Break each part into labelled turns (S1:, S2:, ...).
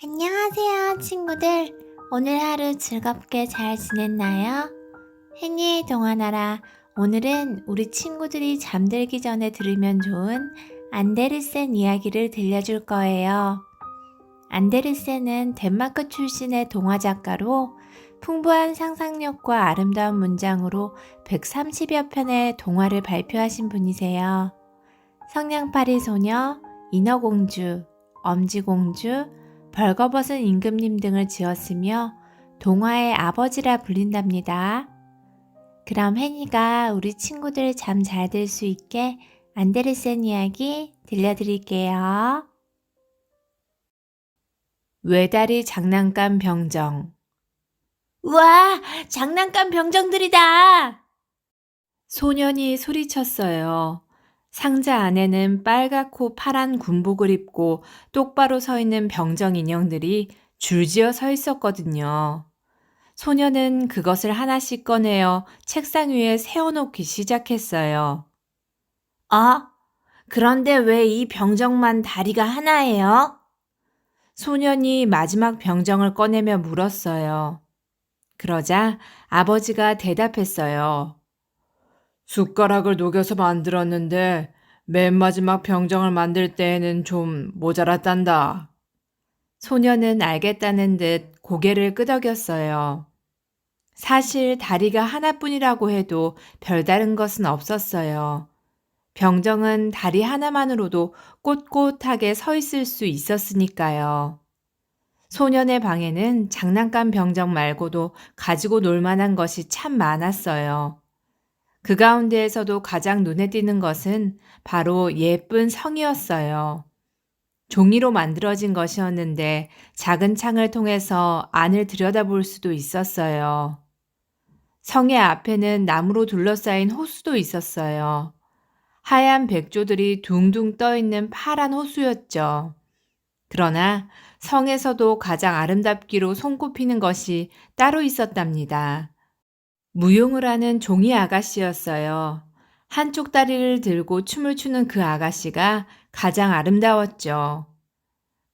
S1: 안녕하세요, 친구들. 오늘 하루 즐겁게 잘 지냈나요? 헨리의 동화나라. 오늘은 우리 친구들이 잠들기 전에 들으면 좋은 안데르센 이야기를 들려줄 거예요. 안데르센은 덴마크 출신의 동화 작가로 풍부한 상상력과 아름다운 문장으로 130여 편의 동화를 발표하신 분이세요. 성냥팔이 소녀, 인어공주, 엄지공주, 벌거벗은 임금님 등을 지었으며 동화의 아버지라 불린답니다. 그럼 혜니가 우리 친구들 잠 잘 들 수 있게 안데르센 이야기 들려드릴게요. 외다리 장난감 병정. 우와! 장난감 병정들이다! 소년이 소리쳤어요. 상자 안에는 빨갛고 파란 군복을 입고 똑바로 서 있는 병정 인형들이 줄지어 서 있었거든요. 소녀는 그것을 하나씩 꺼내어 책상 위에 세워놓기 시작했어요. 그런데 왜 이 병정만 다리가 하나예요? 소년이 마지막 병정을 꺼내며 물었어요. 그러자 아버지가 대답했어요. 숟가락을 녹여서 만들었는데 맨 마지막 병정을 만들 때에는 좀 모자랐단다. 소녀는 알겠다는 듯 고개를 끄덕였어요. 사실 다리가 하나뿐이라고 해도 별다른 것은 없었어요. 병정은 다리 하나만으로도 꼿꼿하게 서 있을 수 있었으니까요. 소년의 방에는 장난감 병정 말고도 가지고 놀 만한 것이 참 많았어요. 그 가운데에서도 가장 눈에 띄는 것은 바로 예쁜 성이었어요. 종이로 만들어진 것이었는데 작은 창을 통해서 안을 들여다볼 수도 있었어요. 성의 앞에는 나무로 둘러싸인 호수도 있었어요. 하얀 백조들이 둥둥 떠 있는 파란 호수였죠. 그러나 성에서도 가장 아름답기로 손꼽히는 것이 따로 있었답니다. 무용을 하는 종이 아가씨였어요. 한쪽 다리를 들고 춤을 추는 그 아가씨가 가장 아름다웠죠.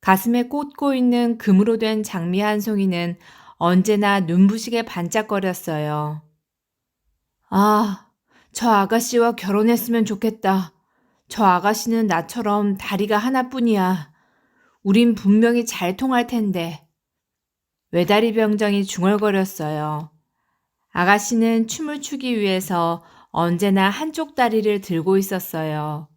S1: 가슴에 꽂고 있는 금으로 된 장미 한 송이는 언제나 눈부시게 반짝거렸어요. 저 아가씨와 결혼했으면 좋겠다. 저 아가씨는 나처럼 다리가 하나뿐이야. 우린 분명히 잘 통할 텐데. 외다리 병정이 중얼거렸어요. 아가씨는 춤을 추기 위해서 언제나 한쪽 다리를 들고 있었어요.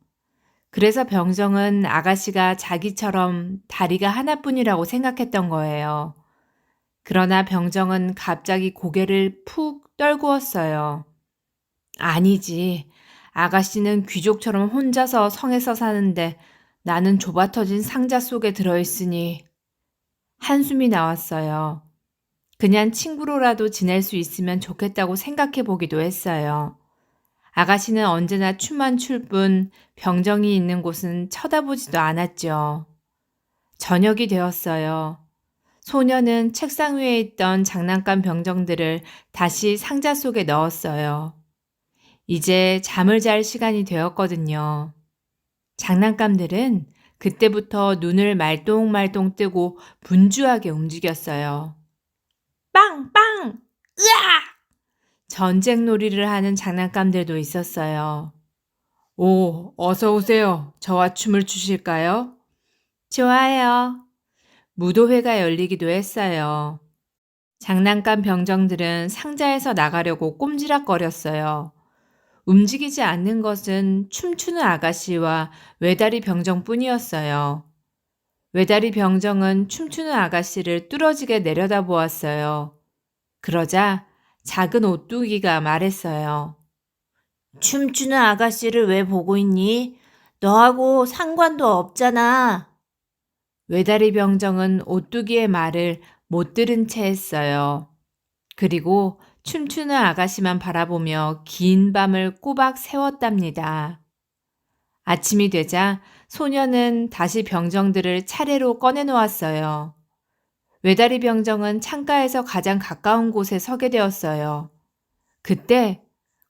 S1: 그래서 병정은 아가씨가 자기처럼 다리가 하나뿐이라고 생각했던 거예요. 그러나 병정은 갑자기 고개를 푹 떨구었어요. 아니지. 아가씨는 귀족처럼 혼자서 성에서 사는데 나는 좁아터진 상자 속에 들어있으니. 한숨이 나왔어요. 그냥 친구로라도 지낼 수 있으면 좋겠다고 생각해 보기도 했어요. 아가씨는 언제나 춤만 출 뿐 병정이 있는 곳은 쳐다보지도 않았죠. 저녁이 되었어요. 소녀는 책상 위에 있던 장난감 병정들을 다시 상자 속에 넣었어요. 이제 잠을 잘 시간이 되었거든요. 장난감들은 그때부터 눈을 말똥말똥 뜨고 분주하게 움직였어요. 빵빵! 으아! 전쟁 놀이를 하는 장난감들도 있었어요. 오, 어서 오세요. 저와 춤을 추실까요? 좋아요. 무도회가 열리기도 했어요. 장난감 병정들은 상자에서 나가려고 꼼지락거렸어요. 움직이지 않는 것은 춤추는 아가씨와 외다리 병정뿐이었어요. 외다리 병정은 춤추는 아가씨를 뚫어지게 내려다보았어요. 그러자 작은 오뚜기가 말했어요. 춤추는 아가씨를 왜 보고 있니? 너하고 상관도 없잖아. 외다리 병정은 오뚜기의 말을 못 들은 채 했어요. 그리고 춤추는 아가씨만 바라보며 긴 밤을 꼬박 새웠답니다. 아침이 되자 소녀는 다시 병정들을 차례로 꺼내놓았어요. 외다리 병정은 창가에서 가장 가까운 곳에 서게 되었어요. 그때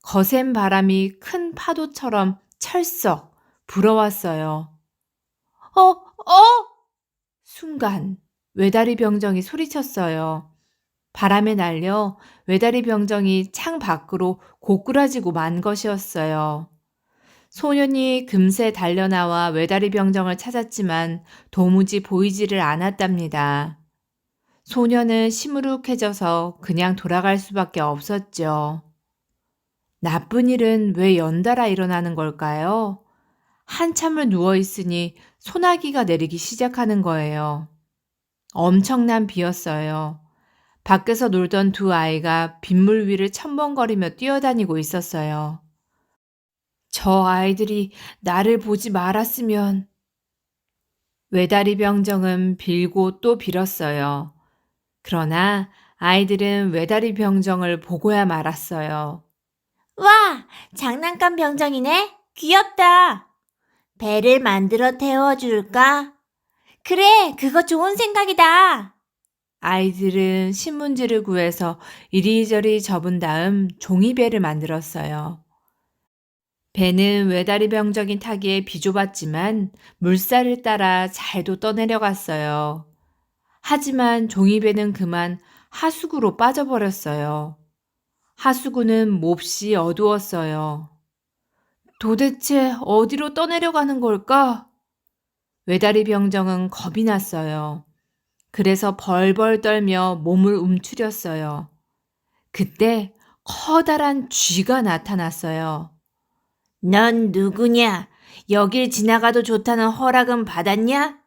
S1: 거센 바람이 큰 파도처럼 철썩 불어왔어요. 순간 외다리 병정이 소리쳤어요. 바람에 날려 외다리 병정이 창 밖으로 고꾸라지고 만 것이었어요. 소년이 금세 달려나와 외다리 병정을 찾았지만 도무지 보이지를 않았답니다. 소년은 시무룩해져서 그냥 돌아갈 수밖에 없었죠. 나쁜 일은 왜 연달아 일어나는 걸까요? 한참을 누워있으니 소나기가 내리기 시작하는 거예요. 엄청난 비였어요. 밖에서 놀던 두 아이가 빗물 위를 첨벙거리며 뛰어다니고 있었어요. 저 아이들이 나를 보지 말았으면. 외다리 병정은 빌고 또 빌었어요. 그러나 아이들은 외다리 병정을 보고야 말았어요.
S2: 와, 장난감 병정이네? 귀엽다. 배를 만들어 태워줄까? 그래, 그거 좋은 생각이다.
S1: 아이들은 신문지를 구해서 이리저리 접은 다음 종이배를 만들었어요. 배는 외다리 병정이 타기에 비좁았지만 물살을 따라 잘도 떠내려갔어요. 하지만 종이배는 그만 하수구로 빠져버렸어요. 하수구는 몹시 어두웠어요. 도대체 어디로 떠내려가는 걸까? 외다리 병정은 겁이 났어요. 그래서 벌벌 떨며 몸을 움츠렸어요. 그때 커다란 쥐가 나타났어요.
S2: 넌 누구냐? 여길 지나가도 좋다는 허락은 받았냐?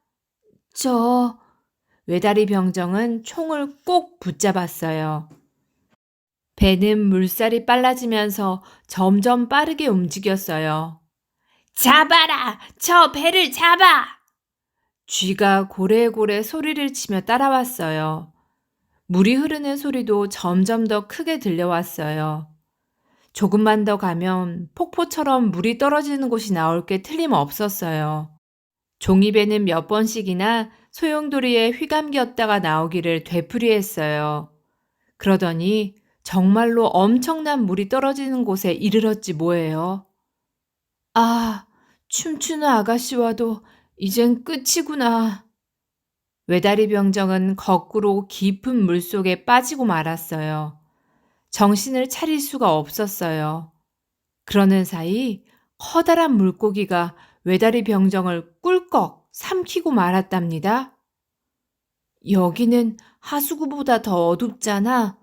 S1: 외다리 병정은 총을 꼭 붙잡았어요. 배는 물살이 빨라지면서 점점 빠르게 움직였어요.
S2: 잡아라! 저 배를 잡아!
S1: 쥐가 고래고래 소리를 치며 따라왔어요. 물이 흐르는 소리도 점점 더 크게 들려왔어요. 조금만 더 가면 폭포처럼 물이 떨어지는 곳이 나올 게 틀림없었어요. 종이배는 몇 번씩이나 소용돌이에 휘감겼다가 나오기를 되풀이했어요. 그러더니 정말로 엄청난 물이 떨어지는 곳에 이르렀지 뭐예요. 아, 춤추는 아가씨와도 이젠 끝이구나. 외다리 병정은 거꾸로 깊은 물속에 빠지고 말았어요. 정신을 차릴 수가 없었어요. 그러는 사이 커다란 물고기가 외다리 병정을 꿀꺽 삼키고 말았답니다. 여기는 하수구보다 더 어둡잖아.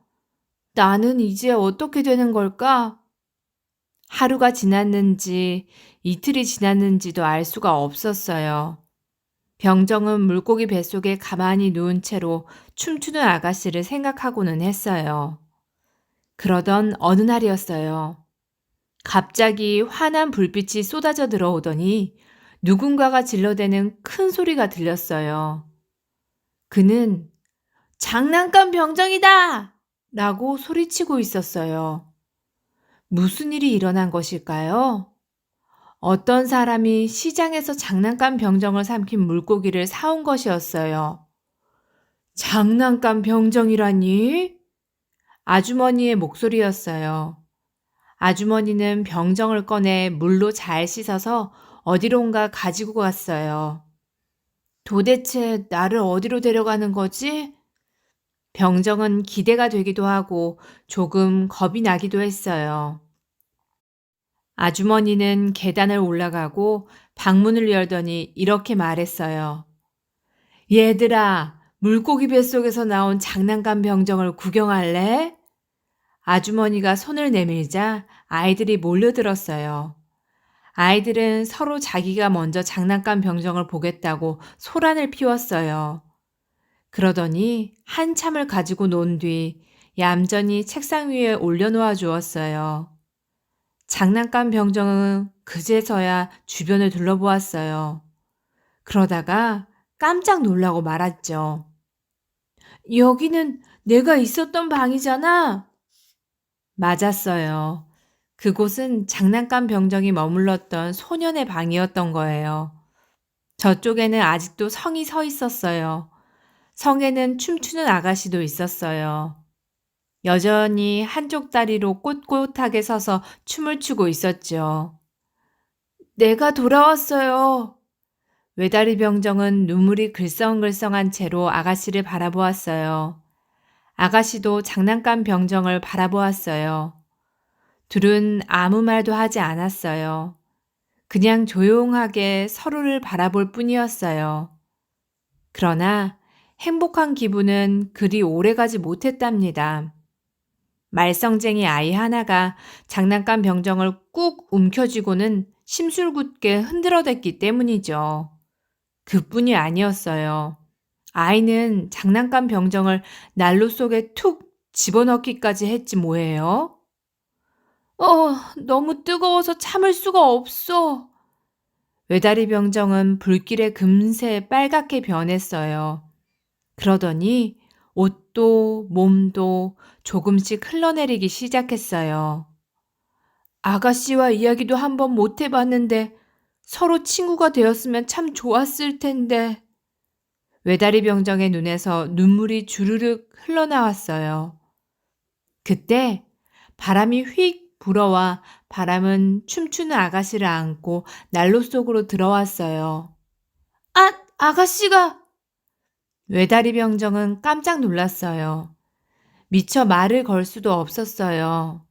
S1: 나는 이제 어떻게 되는 걸까? 하루가 지났는지 이틀이 지났는지도 알 수가 없었어요. 병정은 물고기 뱃속에 가만히 누운 채로 춤추는 아가씨를 생각하고는 했어요. 그러던 어느 날이었어요. 갑자기 환한 불빛이 쏟아져 들어오더니 누군가가 질러대는 큰 소리가 들렸어요. 그는 장난감 병정이다! 라고 소리치고 있었어요. 무슨 일이 일어난 것일까요? 어떤 사람이 시장에서 장난감 병정을 삼킨 물고기를 사온 것이었어요. 장난감 병정이라니? 아주머니의 목소리였어요. 아주머니는 병정을 꺼내 물로 잘 씻어서 어디론가 가지고 갔어요. 도대체 나를 어디로 데려가는 거지? 병정은 기대가 되기도 하고 조금 겁이 나기도 했어요. 아주머니는 계단을 올라가고 방문을 열더니 이렇게 말했어요. 얘들아, 물고기 뱃속에서 나온 장난감 병정을 구경할래? 아주머니가 손을 내밀자 아이들이 몰려들었어요. 아이들은 서로 자기가 먼저 장난감 병정을 보겠다고 소란을 피웠어요. 그러더니 한참을 가지고 논 뒤 얌전히 책상 위에 올려놓아 주었어요. 장난감 병정은 그제서야 주변을 둘러보았어요. 그러다가 깜짝 놀라고 말았죠. 여기는 내가 있었던 방이잖아. 맞았어요. 그곳은 장난감 병정이 머물렀던 소년의 방이었던 거예요. 저쪽에는 아직도 성이 서 있었어요. 성에는 춤추는 아가씨도 있었어요. 여전히 한쪽 다리로 꼿꼿하게 서서 춤을 추고 있었죠. 내가 돌아왔어요. 외다리 병정은 눈물이 글썽글썽한 채로 아가씨를 바라보았어요. 아가씨도 장난감 병정을 바라보았어요. 둘은 아무 말도 하지 않았어요. 그냥 조용하게 서로를 바라볼 뿐이었어요. 그러나 행복한 기분은 그리 오래가지 못했답니다. 말썽쟁이 아이 하나가 장난감 병정을 꾹 움켜쥐고는 심술궂게 흔들어댔기 때문이죠. 그뿐이 아니었어요. 아이는 장난감 병정을 난로 속에 툭 집어넣기까지 했지 뭐예요? 너무 뜨거워서 참을 수가 없어. 외다리 병정은 불길에 금세 빨갛게 변했어요. 그러더니 옷도 몸도 조금씩 흘러내리기 시작했어요. 아가씨와 이야기도 한번 못 해봤는데 서로 친구가 되었으면 참 좋았을 텐데. 외다리 병정의 눈에서 눈물이 주르륵 흘러나왔어요. 그때 바람이 휙 불어와 바람은 춤추는 아가씨를 안고 난로 속으로 들어왔어요. 아가씨가! 외다리 병정은 깜짝 놀랐어요. 미처 말을 걸 수도 없었어요.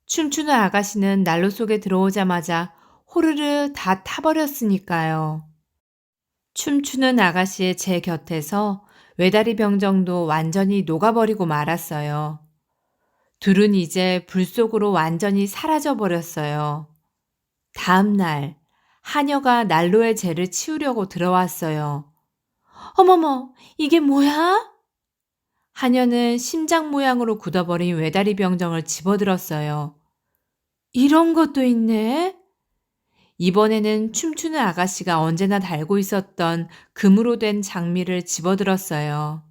S1: 춤추는 아가씨는 난로 속에 들어오자마자 호르르 다 타버렸으니까요. 춤추는 아가씨의 제 곁에서 외다리 병정도 완전히 녹아버리고 말았어요. 둘은 이제 불 속으로 완전히 사라져 버렸어요. 다음 날, 하녀가 난로의 재를 치우려고 들어왔어요. 어머머, 이게 뭐야? 하녀는 심장 모양으로 굳어버린 외다리 병정을 집어들었어요. 이런 것도 있네? 이번에는 춤추는 아가씨가 언제나 달고 있었던 금으로 된 장미를 집어들었어요.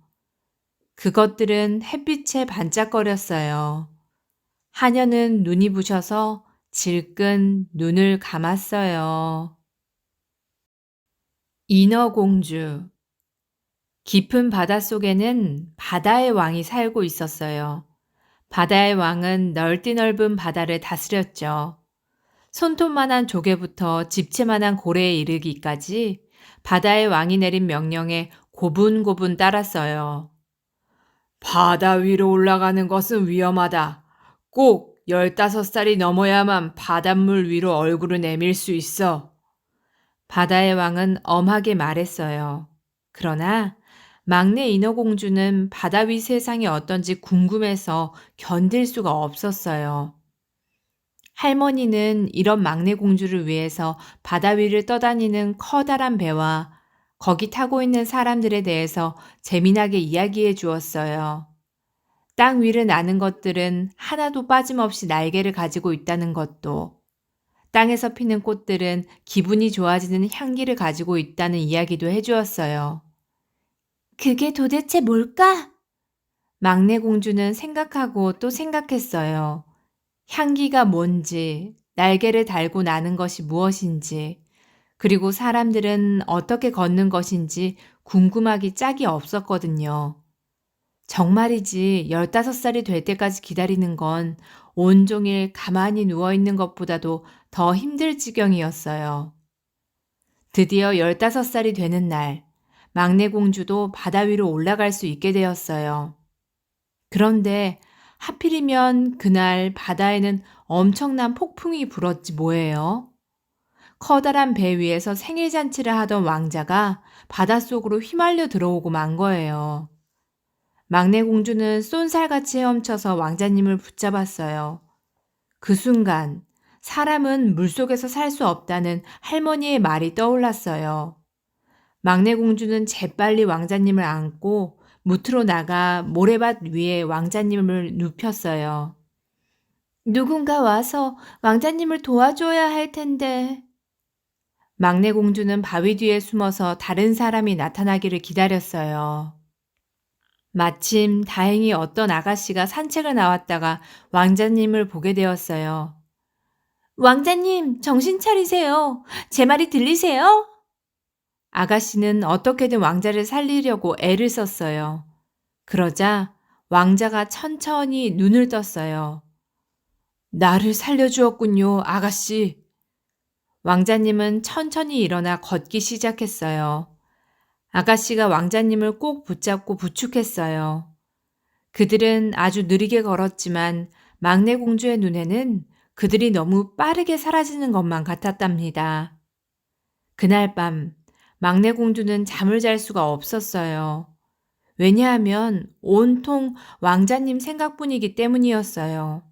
S1: 그것들은 햇빛에 반짝거렸어요. 하녀는 눈이 부셔서 질끈 눈을 감았어요. 인어공주. 깊은 바닷속에는 바다의 왕이 살고 있었어요. 바다의 왕은 넓디넓은 바다를 다스렸죠. 손톱만한 조개부터 집채만한 고래에 이르기까지 바다의 왕이 내린 명령에 고분고분 따랐어요. 바다 위로 올라가는 것은 위험하다. 꼭 15살이 넘어야만 바닷물 위로 얼굴을 내밀 수 있어. 바다의 왕은 엄하게 말했어요. 그러나 막내 인어공주는 바다 위 세상이 어떤지 궁금해서 견딜 수가 없었어요. 할머니는 이런 막내 공주를 위해서 바다 위를 떠다니는 커다란 배와 거기 타고 있는 사람들에 대해서 재미나게 이야기해 주었어요. 땅 위를 나는 것들은 하나도 빠짐없이 날개를 가지고 있다는 것도, 땅에서 피는 꽃들은 기분이 좋아지는 향기를 가지고 있다는 이야기도 해주었어요. 그게 도대체 뭘까? 막내 공주는 생각하고 또 생각했어요. 향기가 뭔지, 날개를 달고 나는 것이 무엇인지, 그리고 사람들은 어떻게 걷는 것인지 궁금하기 짝이 없었거든요. 정말이지 15살이 될 때까지 기다리는 건 온종일 가만히 누워있는 것보다도 더 힘들 지경이었어요. 드디어 15살이 되는 날, 막내 공주도 바다 위로 올라갈 수 있게 되었어요. 그런데 하필이면 그날 바다에는 엄청난 폭풍이 불었지 뭐예요. 커다란 배 위에서 생일잔치를 하던 왕자가 바닷속으로 휘말려 들어오고 만 거예요. 막내 공주는 쏜살같이 헤엄쳐서 왕자님을 붙잡았어요. 그 순간 사람은 물속에서 살 수 없다는 할머니의 말이 떠올랐어요. 막내 공주는 재빨리 왕자님을 안고 무트로 나가 모래밭 위에 왕자님을 눕혔어요. 누군가 와서 왕자님을 도와줘야 할 텐데. 막내 공주는 바위 뒤에 숨어서 다른 사람이 나타나기를 기다렸어요. 마침 다행히 어떤 아가씨가 산책을 나왔다가 왕자님을 보게 되었어요. 왕자님, 정신 차리세요. 제 말이 들리세요? 아가씨는 어떻게든 왕자를 살리려고 애를 썼어요. 그러자 왕자가 천천히 눈을 떴어요. 나를 살려주었군요, 아가씨. 왕자님은 천천히 일어나 걷기 시작했어요. 아가씨가 왕자님을 꼭 붙잡고 부축했어요. 그들은 아주 느리게 걸었지만 막내 공주의 눈에는 그들이 너무 빠르게 사라지는 것만 같았답니다. 그날 밤 막내 공주는 잠을 잘 수가 없었어요. 왜냐하면 온통 왕자님 생각뿐이기 때문이었어요.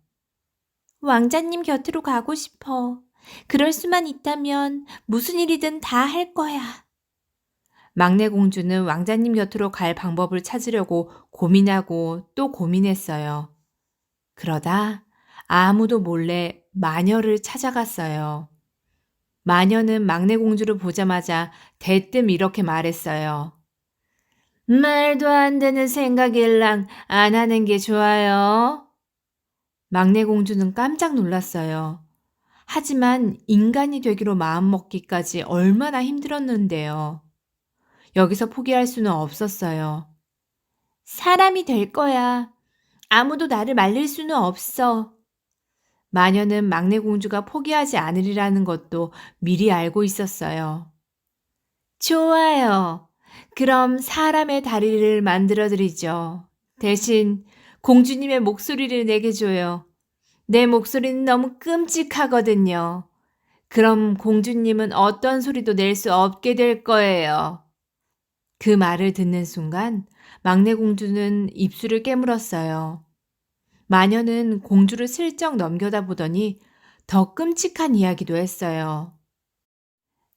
S2: 왕자님 곁으로 가고 싶어. 그럴 수만 있다면 무슨 일이든 다 할 거야.
S1: 막내 공주는 왕자님 곁으로 갈 방법을 찾으려고 고민하고 또 고민했어요. 그러다 아무도 몰래 마녀를 찾아갔어요. 마녀는 막내 공주를 보자마자 대뜸 이렇게 말했어요. 말도 안 되는 생각일랑 안 하는 게 좋아요. 막내 공주는 깜짝 놀랐어요. 하지만 인간이 되기로 마음먹기까지 얼마나 힘들었는데요. 여기서 포기할 수는 없었어요.
S2: 사람이 될 거야. 아무도 나를 말릴 수는 없어.
S1: 마녀는 막내 공주가 포기하지 않으리라는 것도 미리 알고 있었어요. 좋아요. 그럼 사람의 다리를 만들어 드리죠. 대신 공주님의 목소리를 내게 줘요. 내 목소리는 너무 끔찍하거든요. 그럼 공주님은 어떤 소리도 낼 수 없게 될 거예요. 그 말을 듣는 순간 막내 공주는 입술을 깨물었어요. 마녀는 공주를 슬쩍 넘겨다보더니 더 끔찍한 이야기도 했어요.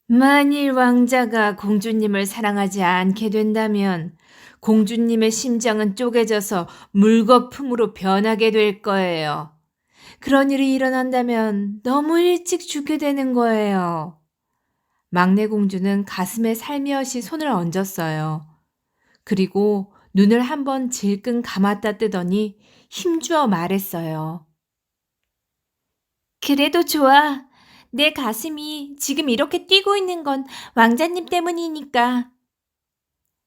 S1: 만일 왕자가 공주님을 사랑하지 않게 된다면 공주님의 심장은 쪼개져서 물거품으로 변하게 될 거예요. 그런 일이 일어난다면 너무 일찍 죽게 되는 거예요. 막내 공주는 가슴에 살며시 손을 얹었어요. 그리고 눈을 한번 질끈 감았다 뜨더니 힘주어 말했어요.
S2: 그래도 좋아. 내 가슴이 지금 이렇게 뛰고 있는 건 왕자님 때문이니까.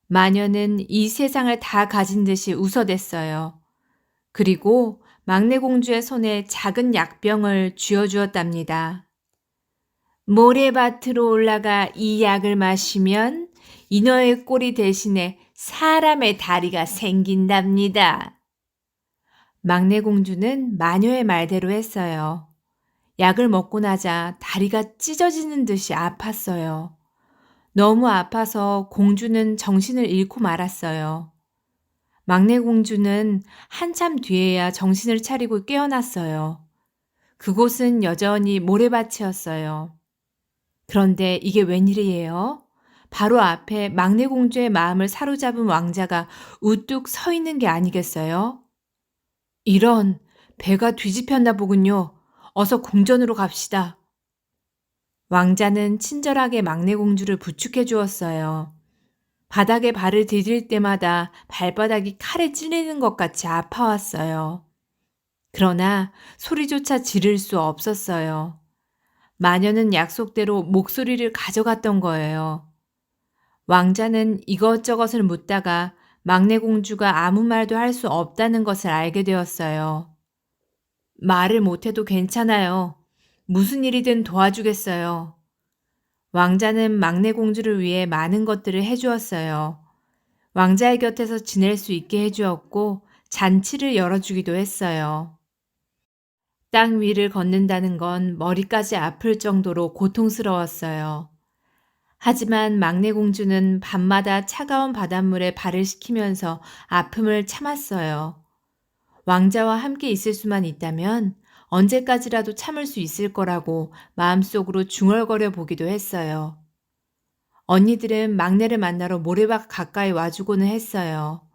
S1: 마녀는 이 세상을 다 가진 듯이 웃어댔어요. 그리고 막내 공주의 손에 작은 약병을 쥐어주었답니다. 모래밭으로 올라가 이 약을 마시면 인어의 꼬리 대신에 사람의 다리가 생긴답니다. 막내 공주는 마녀의 말대로 했어요. 약을 먹고 나자 다리가 찢어지는 듯이 아팠어요. 너무 아파서 공주는 정신을 잃고 말았어요. 막내 공주는 한참 뒤에야 정신을 차리고 깨어났어요. 그곳은 여전히 모래밭이었어요. 그런데 이게 웬일이에요? 바로 앞에 막내 공주의 마음을 사로잡은 왕자가 우뚝 서 있는 게 아니겠어요? 이런, 배가 뒤집혔나 보군요. 어서 궁전으로 갑시다. 왕자는 친절하게 막내 공주를 부축해 주었어요. 바닥에 발을 디딜 때마다 발바닥이 칼에 찔리는 것 같이 아파왔어요. 그러나 소리조차 지를 수 없었어요. 마녀는 약속대로 목소리를 가져갔던 거예요. 왕자는 이것저것을 묻다가 막내 공주가 아무 말도 할 수 없다는 것을 알게 되었어요. 말을 못해도 괜찮아요. 무슨 일이든 도와주겠어요. 왕자는 막내 공주를 위해 많은 것들을 해주었어요. 왕자의 곁에서 지낼 수 있게 해주었고 잔치를 열어주기도 했어요. 땅 위를 걷는다는 건 머리까지 아플 정도로 고통스러웠어요. 하지만 막내 공주는 밤마다 차가운 바닷물에 발을 식히면서 아픔을 참았어요. 왕자와 함께 있을 수만 있다면 언제까지라도 참을 수 있을 거라고 마음속으로 중얼거려 보기도 했어요. 언니들은 막내를 만나러 모래밭 가까이 와주고는 했어요.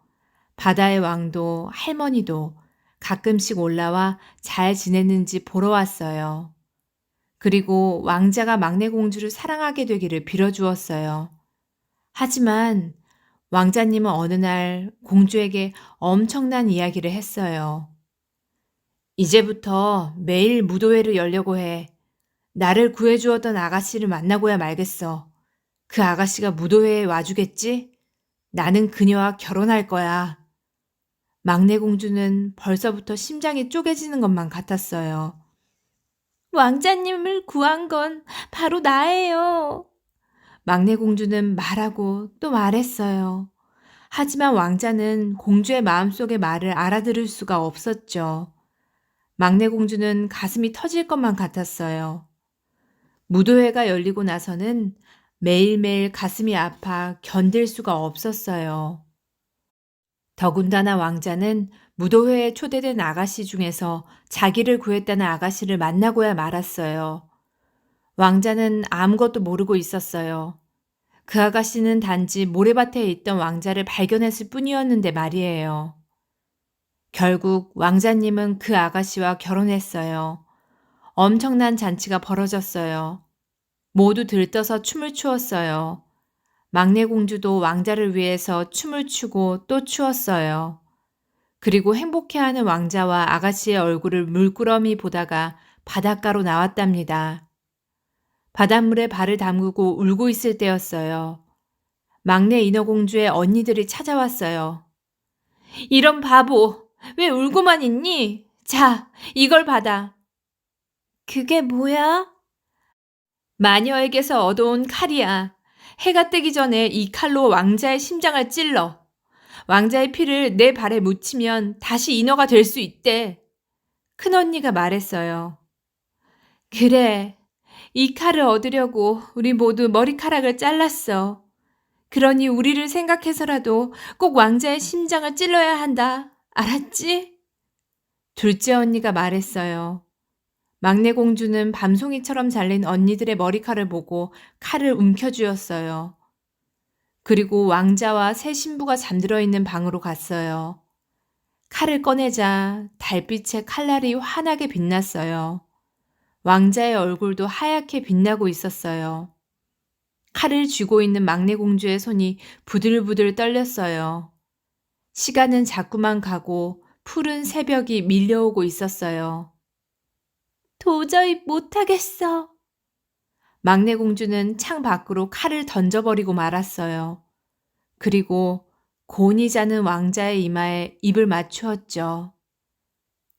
S1: 바다의 왕도 할머니도 가끔씩 올라와 잘 지냈는지 보러 왔어요. 그리고 왕자가 막내 공주를 사랑하게 되기를 빌어주었어요. 하지만 왕자님은 어느 날 공주에게 엄청난 이야기를 했어요. 이제부터 매일 무도회를 열려고 해. 나를 구해주었던 아가씨를 만나고야 말겠어. 그 아가씨가 무도회에 와주겠지? 나는 그녀와 결혼할 거야. 막내 공주는 벌써부터 심장이 쪼개지는 것만 같았어요.
S2: 왕자님을 구한 건 바로 나예요.
S1: 막내 공주는 말하고 또 말했어요. 하지만 왕자는 공주의 마음속의 말을 알아들을 수가 없었죠. 막내 공주는 가슴이 터질 것만 같았어요. 무도회가 열리고 나서는 매일매일 가슴이 아파 견딜 수가 없었어요. 더군다나 왕자는 무도회에 초대된 아가씨 중에서 자기를 구했다는 아가씨를 만나고야 말았어요. 왕자는 아무것도 모르고 있었어요. 그 아가씨는 단지 모래밭에 있던 왕자를 발견했을 뿐이었는데 말이에요. 결국 왕자님은 그 아가씨와 결혼했어요. 엄청난 잔치가 벌어졌어요. 모두 들떠서 춤을 추었어요. 막내 공주도 왕자를 위해서 춤을 추고 또 추었어요. 그리고 행복해하는 왕자와 아가씨의 얼굴을 물끄러미 보다가 바닷가로 나왔답니다. 바닷물에 발을 담그고 울고 있을 때였어요. 막내 인어공주의 언니들이 찾아왔어요. 이런 바보, 왜 울고만 있니? 자, 이걸 받아.
S2: 그게 뭐야?
S1: 마녀에게서 얻어온 칼이야. 해가 뜨기 전에 이 칼로 왕자의 심장을 찔러. 왕자의 피를 내 발에 묻히면 다시 인어가 될 수 있대. 큰언니가 말했어요. 그래, 이 칼을 얻으려고 우리 모두 머리카락을 잘랐어. 그러니 우리를 생각해서라도 꼭 왕자의 심장을 찔러야 한다. 알았지? 둘째 언니가 말했어요. 막내 공주는 밤송이처럼 잘린 언니들의 머리칼을 보고 칼을 움켜쥐었어요. 그리고 왕자와 새 신부가 잠들어 있는 방으로 갔어요. 칼을 꺼내자 달빛에 칼날이 환하게 빛났어요. 왕자의 얼굴도 하얗게 빛나고 있었어요. 칼을 쥐고 있는 막내 공주의 손이 부들부들 떨렸어요. 시간은 자꾸만 가고 푸른 새벽이 밀려오고 있었어요.
S2: 도저히 못하겠어.
S1: 막내 공주는 창 밖으로 칼을 던져버리고 말았어요. 그리고 곤히 자는 왕자의 이마에 입을 맞추었죠.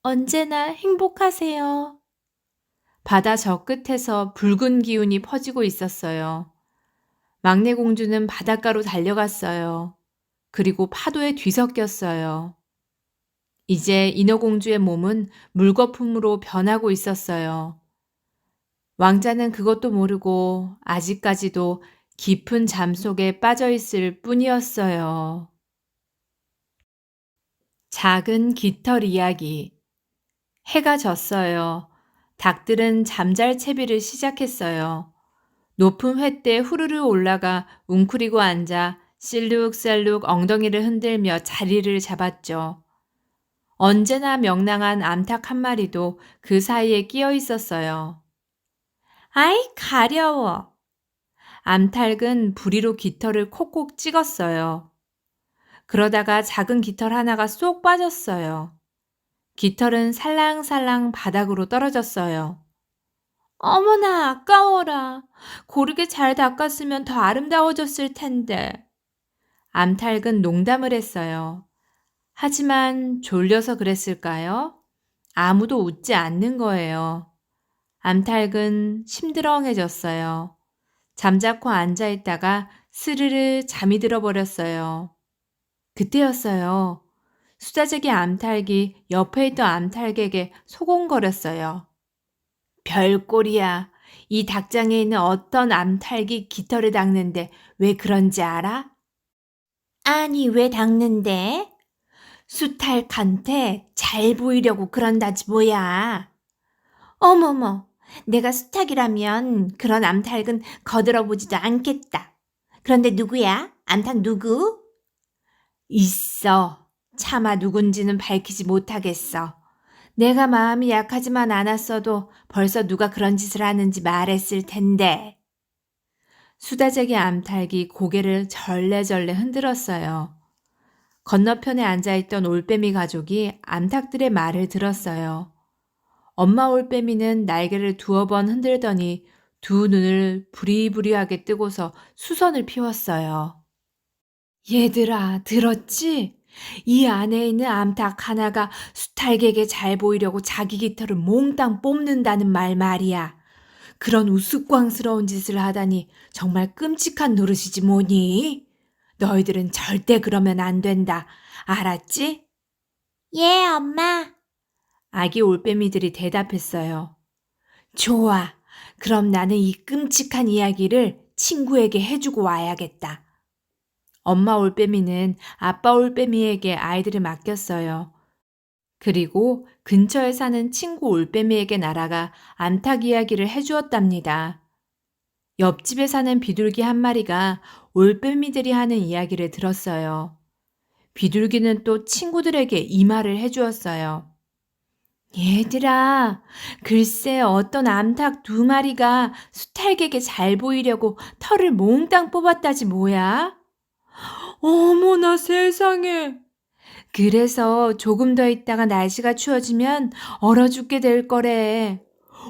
S2: 언제나 행복하세요.
S1: 바다 저 끝에서 붉은 기운이 퍼지고 있었어요. 막내 공주는 바닷가로 달려갔어요. 그리고 파도에 뒤섞였어요. 이제 인어공주의 몸은 물거품으로 변하고 있었어요. 왕자는 그것도 모르고 아직까지도 깊은 잠 속에 빠져 있을 뿐이었어요. 작은 깃털 이야기. 해가 졌어요. 닭들은 잠잘 채비를 시작했어요. 높은 횃대에 후루루 올라가 웅크리고 앉아 실룩살룩 엉덩이를 흔들며 자리를 잡았죠. 언제나 명랑한 암탉 한 마리도 그 사이에 끼어 있었어요.
S2: 아이, 가려워.
S1: 암탉은 부리로 깃털을 콕콕 찍었어요. 그러다가 작은 깃털 하나가 쏙 빠졌어요. 깃털은 살랑살랑 바닥으로 떨어졌어요.
S2: 어머나, 아까워라. 고르게 잘 닦았으면 더 아름다워졌을 텐데.
S1: 암탉은 농담을 했어요. 하지만 졸려서 그랬을까요? 아무도 웃지 않는 거예요. 암탉은 심드렁해졌어요. 잠자코 앉아있다가 스르르 잠이 들어버렸어요. 그때였어요. 수자제기 암탉이 옆에 있던 암탉에게 소곤거렸어요. 별꼴이야. 이 닭장에 있는 어떤 암탉이 깃털을 닦는데 왜 그런지 알아?
S2: 아니, 왜 닦는데?
S1: 수탉한테 잘 보이려고 그런다지 뭐야.
S2: 어머머, 내가 수탉이라면 그런 암탉은 거들어보지도 않겠다. 그런데 누구야? 암탉 누구?
S1: 있어. 차마 누군지는 밝히지 못하겠어. 내가 마음이 약하지만 않았어도 벌써 누가 그런 짓을 하는지 말했을 텐데. 수다제기 암탉이 고개를 절레절레 흔들었어요. 건너편에 앉아있던 올빼미 가족이 암탉들의 말을 들었어요. 엄마 올빼미는 날개를 두어 번 흔들더니 두 눈을 부리부리하게 뜨고서 수선을 피웠어요. 얘들아, 들었지? 이 안에 있는 암탉 하나가 수탈객에 잘 보이려고 자기 깃털을 몽땅 뽑는다는 말이야. 그런 우스꽝스러운 짓을 하다니 정말 끔찍한 노릇이지 뭐니? 너희들은 절대 그러면 안 된다. 알았지?
S2: 예, 엄마.
S1: 아기 올빼미들이 대답했어요. 좋아. 그럼 나는 이 끔찍한 이야기를 친구에게 해주고 와야겠다. 엄마 올빼미는 아빠 올빼미에게 아이들을 맡겼어요. 그리고 근처에 사는 친구 올빼미에게 날아가 암탉 이야기를 해주었답니다. 옆집에 사는 비둘기 한 마리가 올빼미들이 하는 이야기를 들었어요. 비둘기는 또 친구들에게 이 말을 해주었어요. 얘들아, 글쎄 어떤 암탉 2마리가 수탈객에 잘 보이려고 털을 몽땅 뽑았다지 뭐야? 어머나 세상에! 그래서 조금 더 있다가 날씨가 추워지면 얼어 죽게 될 거래.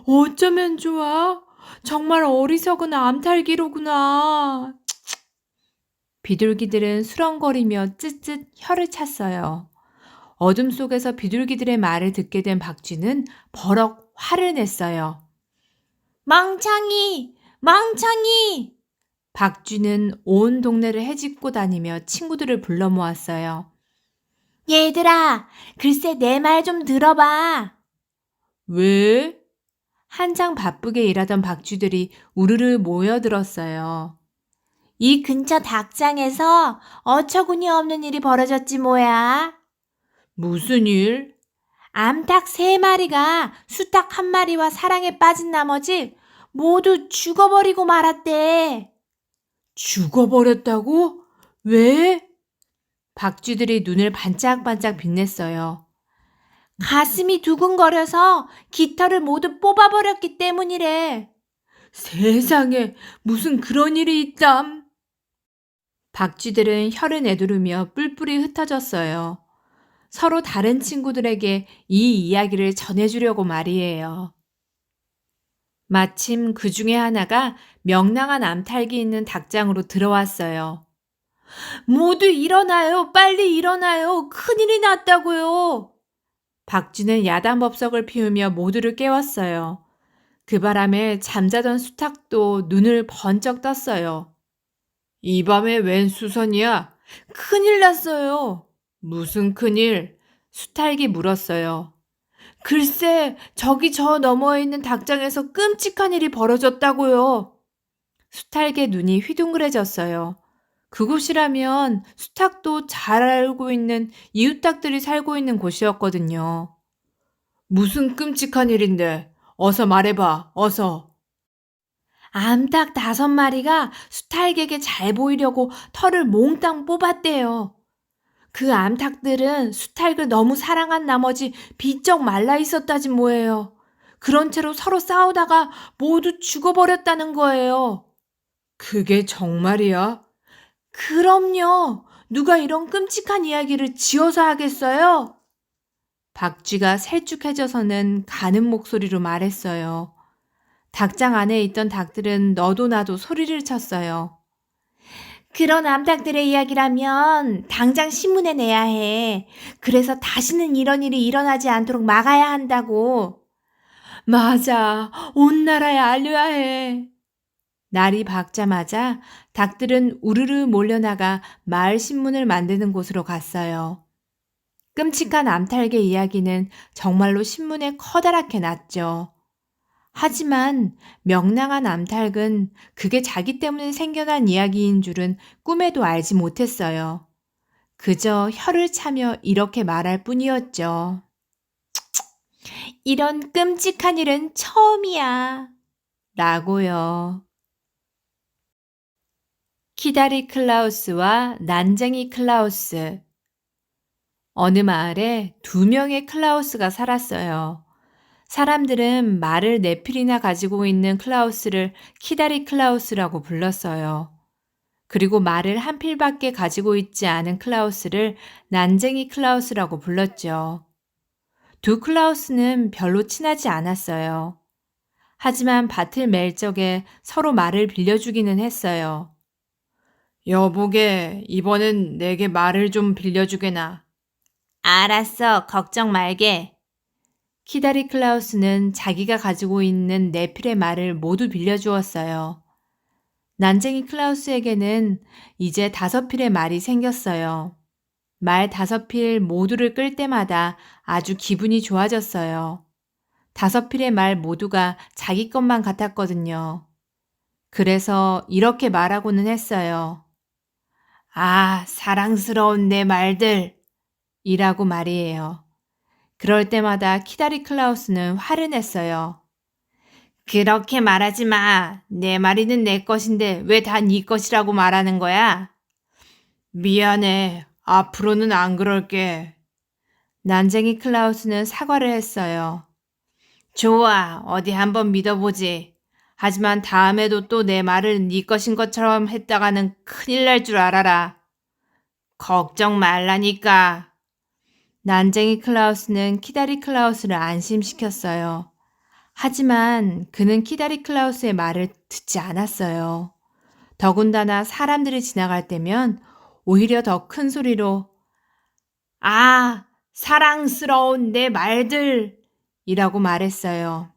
S1: 어쩌면 좋아? 정말 어리석은 암탉이로구나. 비둘기들은 수렁거리며 쯧쯧 혀를 찼어요. 어둠 속에서 비둘기들의 말을 듣게 된 박쥐는 버럭 화를 냈어요.
S2: 멍청이! 멍청이!
S1: 박쥐는 온 동네를 헤집고 다니며 친구들을 불러 모았어요.
S2: 얘들아, 글쎄 내 말 좀 들어봐.
S1: 왜? 한창 바쁘게 일하던 박쥐들이 우르르 모여들었어요.
S2: 이 근처 닭장에서 어처구니 없는 일이 벌어졌지 뭐야.
S1: 무슨 일?
S2: 암탉 3마리가 수탉 1마리와 사랑에 빠진 나머지 모두 죽어버리고 말았대.
S1: 죽어버렸다고? 왜? 박쥐들이 눈을 반짝반짝 빛냈어요.
S2: 가슴이 두근거려서 깃털을 모두 뽑아버렸기 때문이래.
S1: 세상에 무슨 그런 일이 있담. 박쥐들은 혀를 내두르며 뿔뿔이 흩어졌어요. 서로 다른 친구들에게 이 이야기를 전해주려고 말이에요. 마침 그 중에 하나가 명랑한 암탉이 있는 닭장으로 들어왔어요. 모두 일어나요. 빨리 일어나요. 큰일이 났다고요. 박쥐는 야단법석을 피우며 모두를 깨웠어요. 그 바람에 잠자던 수탉도 눈을 번쩍 떴어요. 이 밤에 웬 수선이야? 큰일 났어요. 무슨 큰일? 수탉이 물었어요. 글쎄, 저기 저 너머에 있는 닭장에서 끔찍한 일이 벌어졌다고요. 수탉의 눈이 휘둥그레졌어요. 그곳이라면 수탉도 잘 알고 있는 이웃닭들이 살고 있는 곳이었거든요. 무슨 끔찍한 일인데? 어서 말해봐, 어서. 암탉 5마리가 수탉에게 잘 보이려고 털을 몽땅 뽑았대요. 그 암탉들은 수탉을 너무 사랑한 나머지 비쩍 말라 있었다지 뭐예요. 그런 채로 서로 싸우다가 모두 죽어버렸다는 거예요. 그게 정말이야? 그럼요. 누가 이런 끔찍한 이야기를 지어서 하겠어요? 박쥐가 셀쭉해져서는 가는 목소리로 말했어요. 닭장 안에 있던 닭들은 너도 나도 소리를 쳤어요.
S2: 그런 암탉들의 이야기라면 당장 신문에 내야 해. 그래서 다시는 이런 일이 일어나지 않도록 막아야 한다고.
S1: 맞아. 온 나라에 알려야 해. 날이 밝자마자 닭들은 우르르 몰려나가 마을 신문을 만드는 곳으로 갔어요. 끔찍한 암탉의 이야기는 정말로 신문에 커다랗게 났죠. 하지만 명랑한 암탉은 그게 자기 때문에 생겨난 이야기인 줄은 꿈에도 알지 못했어요. 그저 혀를 차며 이렇게 말할 뿐이었죠.
S2: 이런 끔찍한 일은 처음이야.
S1: 라고요. 키다리 클라우스와 난쟁이 클라우스. 어느 마을에 2명의 클라우스가 살았어요. 사람들은 말을 4필이나 가지고 있는 클라우스를 키다리 클라우스라고 불렀어요. 그리고 말을 1필밖에 가지고 있지 않은 클라우스를 난쟁이 클라우스라고 불렀죠. 2 클라우스는 별로 친하지 않았어요. 하지만 밭을 멜 적에 서로 말을 빌려주기는 했어요. 여보게, 이번엔 내게 말을 좀 빌려주게나.
S2: 알았어, 걱정 말게.
S1: 키다리 클라우스는 자기가 가지고 있는 네 필의 말을 모두 빌려주었어요. 난쟁이 클라우스에게는 이제 5필의 말이 생겼어요. 말 5필 모두를 끌 때마다 아주 기분이 좋아졌어요. 5필의 말 모두가 자기 것만 같았거든요. 그래서 이렇게 말하고는 했어요. 아, 사랑스러운 내 말들! 이라고 말이에요. 그럴 때마다 키다리 클라우스는 화를 냈어요. 그렇게 말하지 마. 내 말이는 내 것인데 왜 다 네 것이라고 말하는 거야? 미안해. 앞으로는 안 그럴게. 난쟁이 클라우스는 사과를 했어요. 좋아. 어디 한번 믿어보지. 하지만 다음에도 또 내 말을 네 것인 것처럼 했다가는 큰일 날 줄 알아라. 걱정 말라니까. 난쟁이 클라우스는 키다리 클라우스를 안심시켰어요. 하지만 그는 키다리 클라우스의 말을 듣지 않았어요. 더군다나 사람들이 지나갈 때면 오히려 더 큰 소리로 아, 사랑스러운 내 말들! 이라고 말했어요.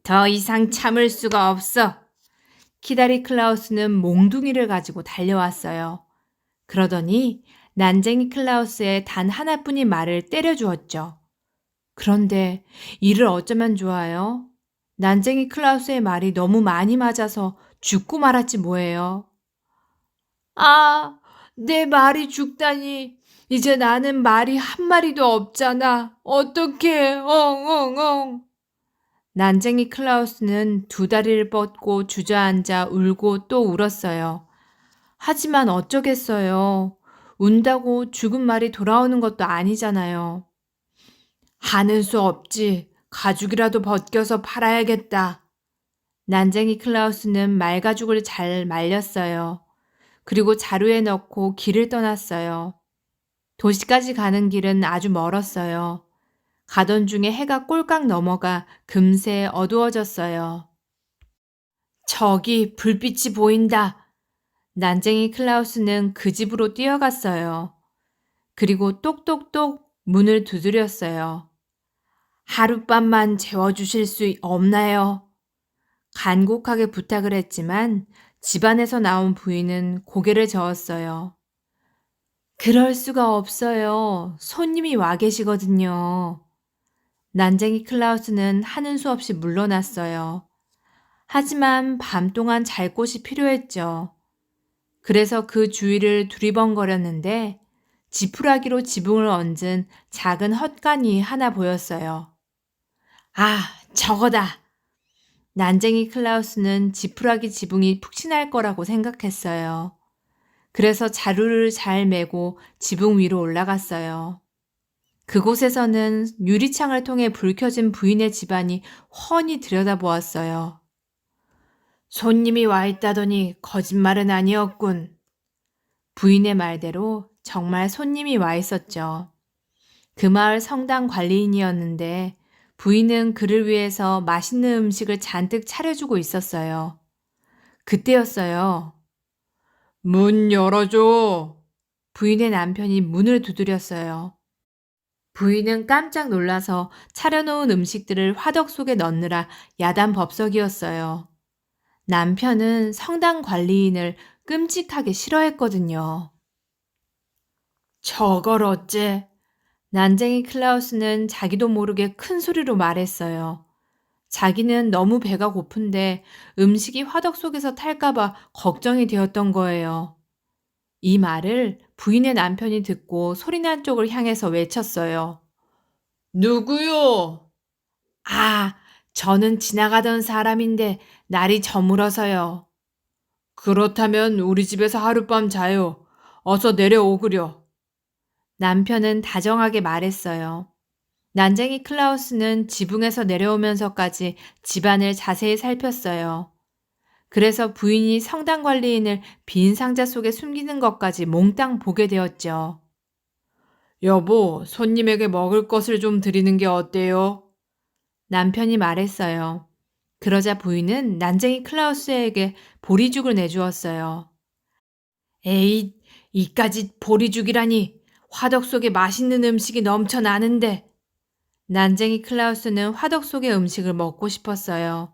S1: 더 이상 참을 수가 없어. 키다리 클라우스는 몽둥이를 가지고 달려왔어요. 그러더니 난쟁이 클라우스의 단 하나뿐인 말을 때려주었죠. 그런데 이를 어쩌면 좋아요? 난쟁이 클라우스의 말이 너무 많이 맞아서 죽고 말았지 뭐예요. 아, 내 말이 죽다니. 이제 나는 말이 한 마리도 없잖아. 어떡해, 엉엉엉. 난쟁이 클라우스는 2다리를 뻗고 주저앉아 울고 또 울었어요. 하지만 어쩌겠어요. 운다고 죽은 말이 돌아오는 것도 아니잖아요. 하는 수 없지. 가죽이라도 벗겨서 팔아야겠다. 난쟁이 클라우스는 말가죽을 잘 말렸어요. 그리고 자루에 넣고 길을 떠났어요. 도시까지 가는 길은 아주 멀었어요. 가던 중에 해가 꼴깍 넘어가 금세 어두워졌어요. 저기 불빛이 보인다. 난쟁이 클라우스는 그 집으로 뛰어갔어요. 그리고 똑똑똑 문을 두드렸어요. 하룻밤만 재워주실 수 없나요? 간곡하게 부탁을 했지만 집안에서 나온 부인은 고개를 저었어요. 그럴 수가 없어요. 손님이 와 계시거든요. 난쟁이 클라우스는 하는 수 없이 물러났어요. 하지만 밤 동안 잘 곳이 필요했죠. 그래서 그 주위를 두리번거렸는데 지푸라기로 지붕을 얹은 작은 헛간이 하나 보였어요. 아, 저거다. 난쟁이 클라우스는 지푸라기 지붕이 푹신할 거라고 생각했어요. 그래서 자루를 잘 메고 지붕 위로 올라갔어요. 그곳에서는 유리창을 통해 불 켜진 부인의 집안이 훤히 들여다보았어요. 손님이 와 있다더니 거짓말은 아니었군. 부인의 말대로 정말 손님이 와 있었죠. 그 마을 성당 관리인이었는데 부인은 그를 위해서 맛있는 음식을 잔뜩 차려주고 있었어요. 그때였어요. 문 열어줘. 부인의 남편이 문을 두드렸어요. 부인은 깜짝 놀라서 차려놓은 음식들을 화덕 속에 넣느라 야단법석이었어요. 남편은 성당 관리인을 끔찍하게 싫어했거든요. 저걸 어째? 난쟁이 클라우스는 자기도 모르게 큰 소리로 말했어요. 자기는 너무 배가 고픈데 음식이 화덕 속에서 탈까봐 걱정이 되었던 거예요. 이 말을 부인의 남편이 듣고 소리난 쪽을 향해서 외쳤어요. 누구요? 아, 저는 지나가던 사람인데 날이 저물어서요. 그렇다면 우리 집에서 하룻밤 자요. 어서 내려오구려. 남편은 다정하게 말했어요. 난쟁이 클라우스는 지붕에서 내려오면서까지 집안을 자세히 살폈어요. 그래서 부인이 성당 관리인을 빈 상자 속에 숨기는 것까지 몽땅 보게 되었죠. 여보, 손님에게 먹을 것을 좀 드리는 게 어때요? 남편이 말했어요. 그러자 부인은 난쟁이 클라우스에게 보리죽을 내주었어요. 에이, 이까짓 보리죽이라니. 화덕 속에 맛있는 음식이 넘쳐나는데. 난쟁이 클라우스는 화덕 속의 음식을 먹고 싶었어요.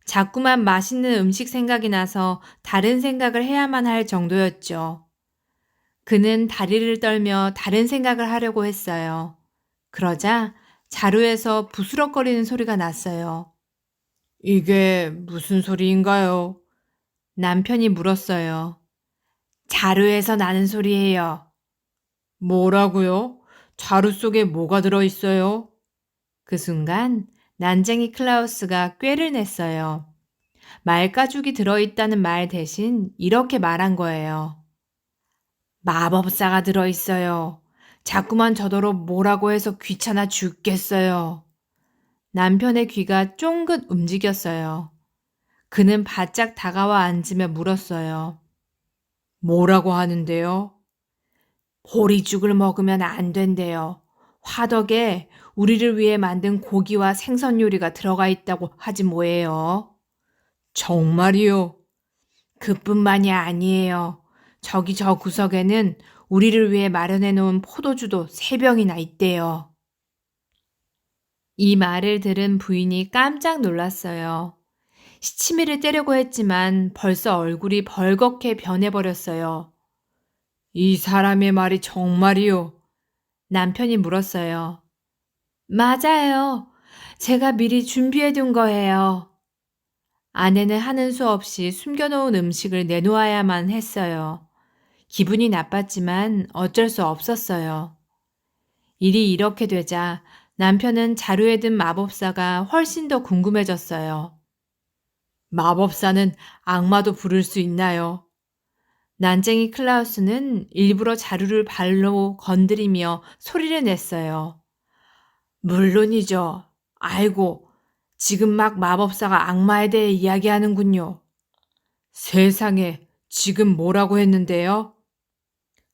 S1: 자꾸만 맛있는 음식 생각이 나서 다른 생각을 해야만 할 정도였죠. 그는 다리를 떨며 다른 생각을 하려고 했어요. 그러자 자루에서 부스럭거리는 소리가 났어요. 이게 무슨 소리인가요? 남편이 물었어요. 자루에서 나는 소리예요. 뭐라고요? 자루 속에 뭐가 들어있어요? 그 순간 난쟁이 클라우스가 꾀를 냈어요. 말가죽이 들어있다는 말 대신 이렇게 말한 거예요. 마법사가 들어있어요. 자꾸만 저더러 뭐라고 해서 귀찮아 죽겠어요. 남편의 귀가 쫑긋 움직였어요. 그는 바짝 다가와 앉으며 물었어요. 뭐라고 하는데요? 보리죽을 먹으면 안 된대요. 화덕에 우리를 위해 만든 고기와 생선 요리가 들어가 있다고 하지 뭐예요. 정말이요? 그뿐만이 아니에요. 저기 저 구석에는 우리를 위해 마련해 놓은 포도주도 3병이나 있대요. 이 말을 들은 부인이 깜짝 놀랐어요. 시치미를 떼려고 했지만 벌써 얼굴이 벌겋게 변해버렸어요. 이 사람의 말이 정말이요? 남편이 물었어요. 맞아요. 제가 미리 준비해둔 거예요. 아내는 하는 수 없이 숨겨놓은 음식을 내놓아야만 했어요. 기분이 나빴지만 어쩔 수 없었어요. 일이 이렇게 되자 남편은 자루에 든 마법사가 훨씬 더 궁금해졌어요. 마법사는 악마도 부를 수 있나요? 난쟁이 클라우스는 일부러 자루를 발로 건드리며 소리를 냈어요. 물론이죠. 아이고, 지금 막 마법사가 악마에 대해 이야기하는군요. 세상에, 지금 뭐라고 했는데요?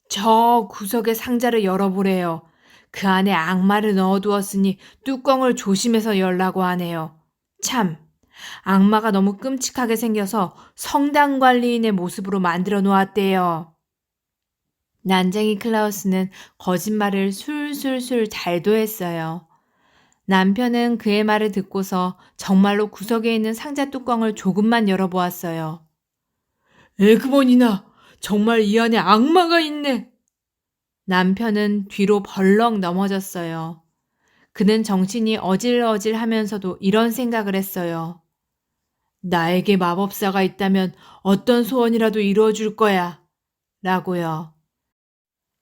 S1: 저 구석의 상자를 열어보래요. 그 안에 악마를 넣어두었으니 뚜껑을 조심해서 열라고 하네요. 참, 악마가 너무 끔찍하게 생겨서 성당 관리인의 모습으로 만들어 놓았대요. 난쟁이 클라우스는 거짓말을 술술술 잘도 했어요. 남편은 그의 말을 듣고서 정말로 구석에 있는 상자 뚜껑을 조금만 열어보았어요. 에그머니나, 정말 이 안에 악마가 있네. 남편은 뒤로 벌렁 넘어졌어요. 그는 정신이 어질어질 하면서도 이런 생각을 했어요. 나에게 마법사가 있다면 어떤 소원이라도 이루어줄 거야. 라고요.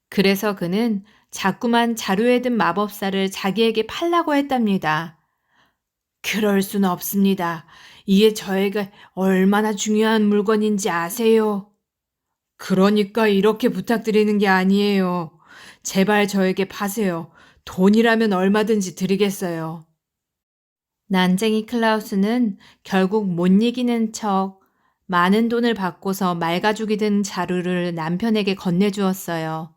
S1: 그래서 그는 자꾸만 자루에 든 마법사를 자기에게 팔라고 했답니다. 그럴 순 없습니다. 이게 저에게 얼마나 중요한 물건인지 아세요? 그러니까 이렇게 부탁드리는 게 아니에요. 제발 저에게 파세요. 돈이라면 얼마든지 드리겠어요. 난쟁이 클라우스는 결국 못 이기는 척 많은 돈을 받고서 말가죽이 든 자루를 남편에게 건네주었어요.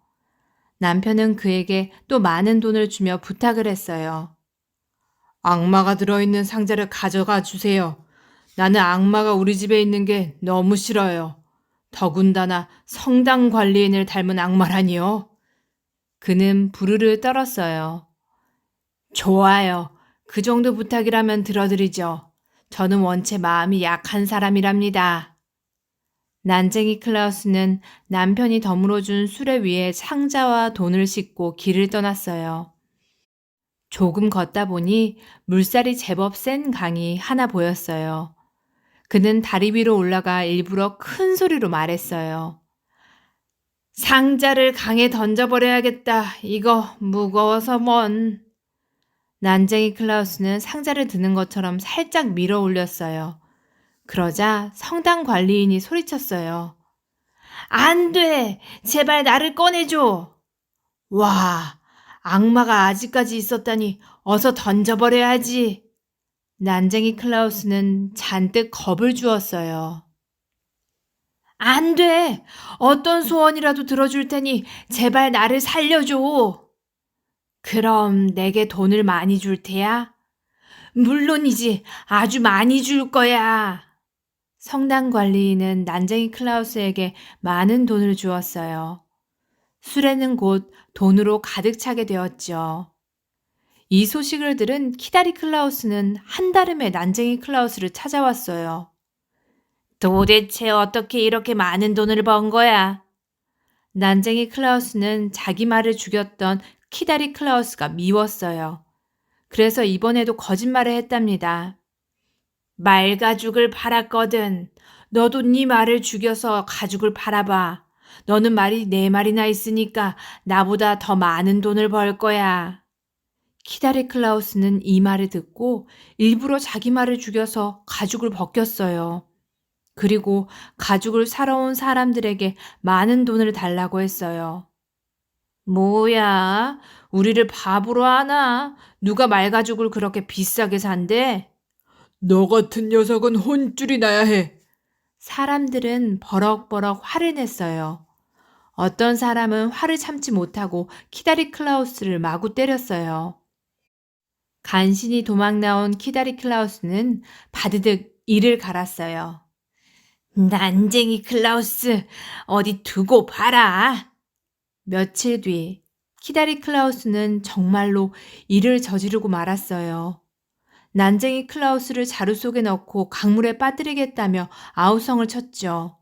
S1: 남편은 그에게 또 많은 돈을 주며 부탁을 했어요. 악마가 들어있는 상자를 가져가 주세요. 나는 악마가 우리 집에 있는 게 너무 싫어요. 더군다나 성당 관리인을 닮은 악마라니요. 그는 부르르 떨었어요. 좋아요. 그 정도 부탁이라면 들어드리죠. 저는 원체 마음이 약한 사람이랍니다. 난쟁이 클라우스는 남편이 덤으로준 수레 위에 상자와 돈을 싣고 길을 떠났어요. 조금 걷다 보니 물살이 제법 센 강이 하나 보였어요. 그는 다리 위로 올라가 일부러 큰 소리로 말했어요. 상자를 강에 던져버려야겠다. 이거 무거워서 뭔. 난쟁이 클라우스는 상자를 드는 것처럼 살짝 밀어 올렸어요. 그러자 성당 관리인이 소리쳤어요. 안 돼! 제발 나를 꺼내줘! 와, 악마가 아직까지 있었다니 어서 던져버려야지. 난쟁이 클라우스는 잔뜩 겁을 주었어요. 안 돼! 어떤 소원이라도 들어줄 테니 제발 나를 살려줘. 그럼 내게 돈을 많이 줄 테야? 물론이지. 아주 많이 줄 거야. 성당 관리인은 난쟁이 클라우스에게 많은 돈을 주었어요. 수레는 곧 돈으로 가득 차게 되었죠. 이 소식을 들은 키다리 클라우스는 한달음에 난쟁이 클라우스를 찾아왔어요. 도대체 어떻게 이렇게 많은 돈을 번 거야? 난쟁이 클라우스는 자기 말을 죽였던 키다리 클라우스가 미웠어요. 그래서 이번에도 거짓말을 했답니다. 말 가죽을 팔았거든. 너도 네 말을 죽여서 가죽을 팔아봐. 너는 말이 4마리나 있으니까 나보다 더 많은 돈을 벌 거야. 키다리 클라우스는 이 말을 듣고 일부러 자기 말을 죽여서 가죽을 벗겼어요. 그리고 가죽을 사러 온 사람들에게 많은 돈을 달라고 했어요. 뭐야, 우리를 바보로 하나? 누가 말가죽을 그렇게 비싸게 산대? 너 같은 녀석은 혼쭐이 나야 해. 사람들은 버럭버럭 화를 냈어요. 어떤 사람은 화를 참지 못하고 키다리 클라우스를 마구 때렸어요. 간신히 도망 나온 키다리 클라우스는 바드득 이를 갈았어요. 난쟁이 클라우스, 어디 두고 봐라. 며칠 뒤 키다리 클라우스는 정말로 일을 저지르고 말았어요. 난쟁이 클라우스를 자루 속에 넣고 강물에 빠뜨리겠다며 아우성을 쳤죠.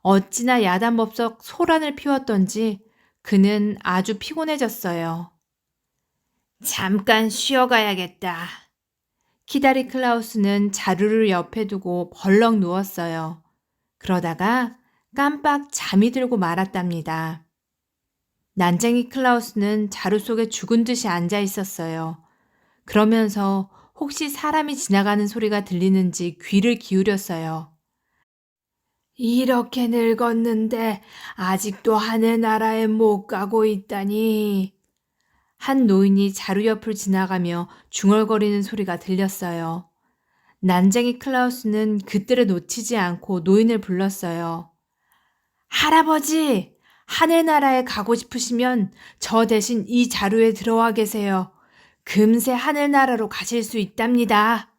S1: 어찌나 야단법석 소란을 피웠던지 그는 아주 피곤해졌어요. 잠깐 쉬어가야겠다. 키다리 클라우스는 자루를 옆에 두고 벌렁 누웠어요. 그러다가 깜빡 잠이 들고 말았답니다. 난쟁이 클라우스는 자루 속에 죽은 듯이 앉아 있었어요. 그러면서 혹시 사람이 지나가는 소리가 들리는지 귀를 기울였어요. 이렇게 늙었는데 아직도 하늘나라에 못 가고 있다니. 한 노인이 자루 옆을 지나가며 중얼거리는 소리가 들렸어요. 난쟁이 클라우스는 그때를 놓치지 않고 노인을 불렀어요. 할아버지, 하늘나라에 가고 싶으시면 저 대신 이 자루에 들어와 계세요. 금세 하늘나라로 가실 수 있답니다.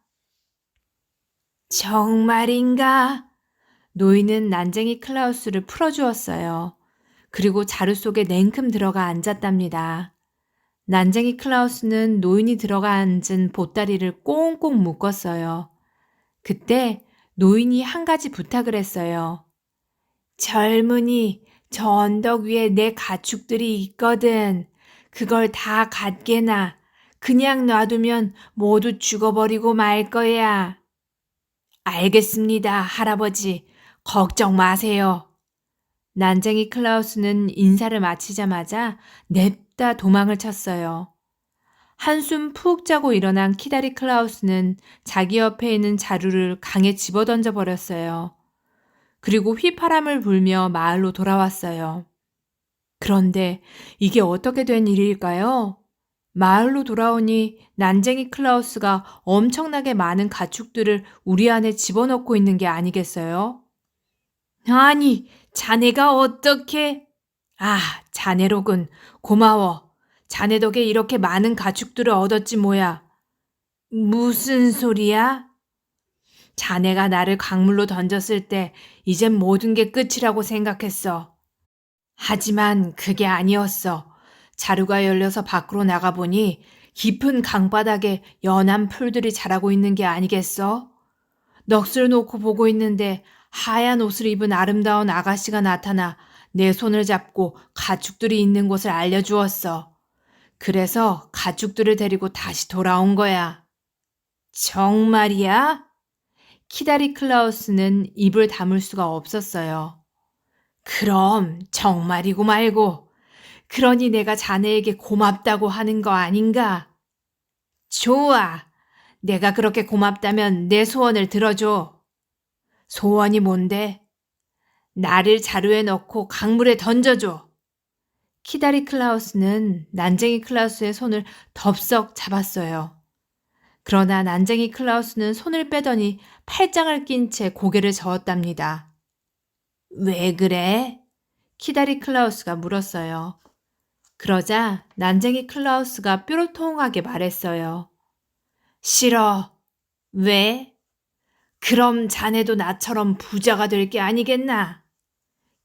S1: 정말인가? 노인은 난쟁이 클라우스를 풀어주었어요. 그리고 자루 속에 냉큼 들어가 앉았답니다. 난쟁이 클라우스는 노인이 들어가 앉은 보따리를 꽁꽁 묶었어요. 그때 노인이 한 가지 부탁을 했어요. 젊은이, 저 언덕 위에 내 가축들이 있거든. 그걸 다 갖게나. 그냥 놔두면 모두 죽어버리고 말 거야. 알겠습니다, 할아버지. 걱정 마세요. 난쟁이 클라우스는 인사를 마치자마자 냅다 도망을 쳤어요. 한숨 푹 자고 일어난 키다리 클라우스는 자기 옆에 있는 자루를 강에 집어던져 버렸어요. 그리고 휘파람을 불며 마을로 돌아왔어요. 그런데 이게 어떻게 된 일일까요? 마을로 돌아오니 난쟁이 클라우스가 엄청나게 많은 가축들을 우리 안에 집어넣고 있는 게 아니겠어요? 아니, 자네가 어떻게? 아, 자네로군. 고마워. 자네 덕에 이렇게 많은 가축들을 얻었지 뭐야. 무슨 소리야? 자네가 나를 강물로 던졌을 때 이젠 모든 게 끝이라고 생각했어. 하지만 그게 아니었어. 자루가 열려서 밖으로 나가보니 깊은 강바닥에 연한 풀들이 자라고 있는 게 아니겠어? 넋을 놓고 보고 있는데 하얀 옷을 입은 아름다운 아가씨가 나타나 내 손을 잡고 가축들이 있는 곳을 알려주었어. 그래서 가축들을 데리고 다시 돌아온 거야. 정말이야? 키다리 클라우스는 입을 다물 수가 없었어요. 그럼 정말이고 말고. 그러니 내가 자네에게 고맙다고 하는 거 아닌가? 좋아. 내가 그렇게 고맙다면 내 소원을 들어줘. 소원이 뭔데? 나를 자루에 넣고 강물에 던져줘. 키다리 클라우스는 난쟁이 클라우스의 손을 덥석 잡았어요. 그러나 난쟁이 클라우스는 손을 빼더니 팔짱을 낀 채 고개를 저었답니다. 왜 그래? 키다리 클라우스가 물었어요. 그러자 난쟁이 클라우스가 뾰로통하게 말했어요. 싫어. 왜?
S2: 그럼 자네도 나처럼 부자가 될 게 아니겠나?